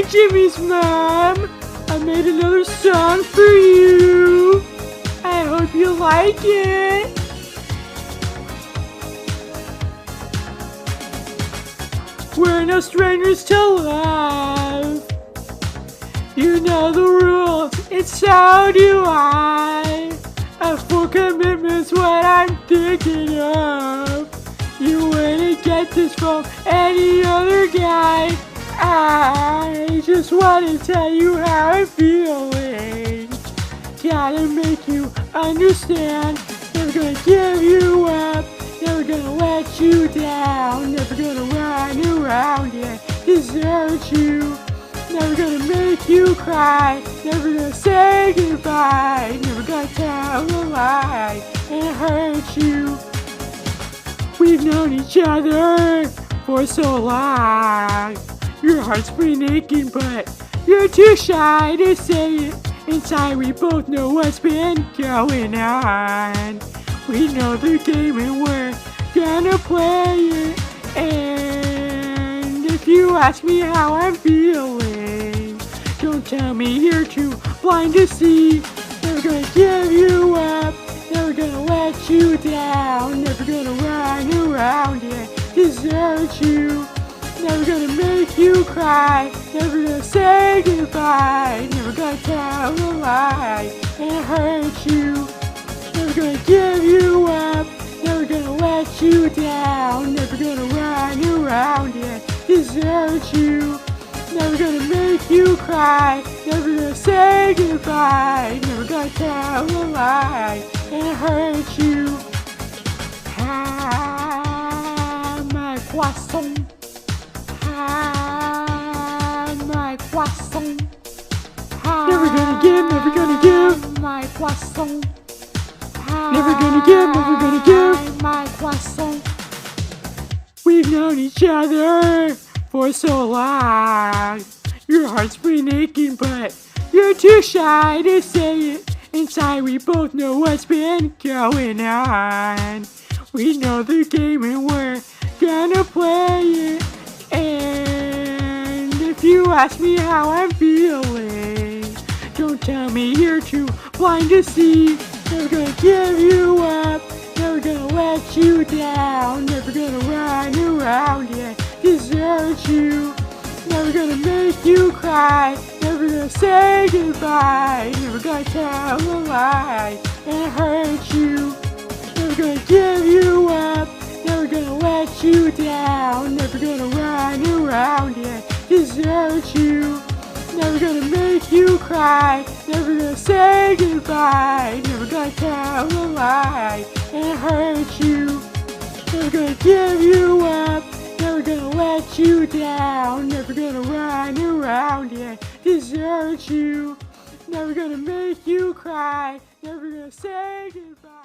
Hi, Jimmy's mom. I made another song for you. I hope you like it. We're no strangers to love. You know the rules, and so do I. A full commitment's what I'm thinking of. You wouldn't get this from any other guy. I just want to tell you how I'm feeling. Gotta make you understand. Never gonna give you up. Never gonna let you down. Never gonna run around and desert you. Never gonna make you cry. Never gonna say goodbye. Never gonna tell a lie and hurt you. We've known each other for so long. Your heart's been aching, but you're too shy to say it. Inside we both know what's been going on. We know the game and we're gonna play it. And if you ask me how I'm feeling, don't tell me you're too blind to see. Never gonna give you up. Never gonna let you down. Never gonna run around and desert you. Never gonna make you cry. Never gonna say goodbye. Never gonna tell a lie and hurt you. Never gonna give you up. Never gonna let you down. Never gonna run around and desert you. Never gonna make you cry. Never gonna say goodbye. Never gonna tell a lie and hurt you. Ah, my poisson. Ah, my poisson. Never gonna give, never gonna give. My poisson. Never gonna give, never gonna give. My poisson. We've known each other for so long. Your heart's been aching, but you're too shy to say it. Inside we both know what's been going on. We know the game and we're gonna play it. And if you ask me how I'm feeling, don't tell me you're too blind to see. Never gonna give you up. Never gonna let you down. Never gonna run around and desert you. Never gonna make you cry. Never gonna say goodbye. Never gonna tell a lie and hurt you. Never gonna give you up. Never gonna let you down. Never gonna run around and desert you. Never gonna make you cry. Never gonna say goodbye. Never gonna tell a lie and hurt you. Never gonna give you up. Never gonna let you down. Never gonna run around and desert you. Never gonna make you cry. Never gonna say goodbye.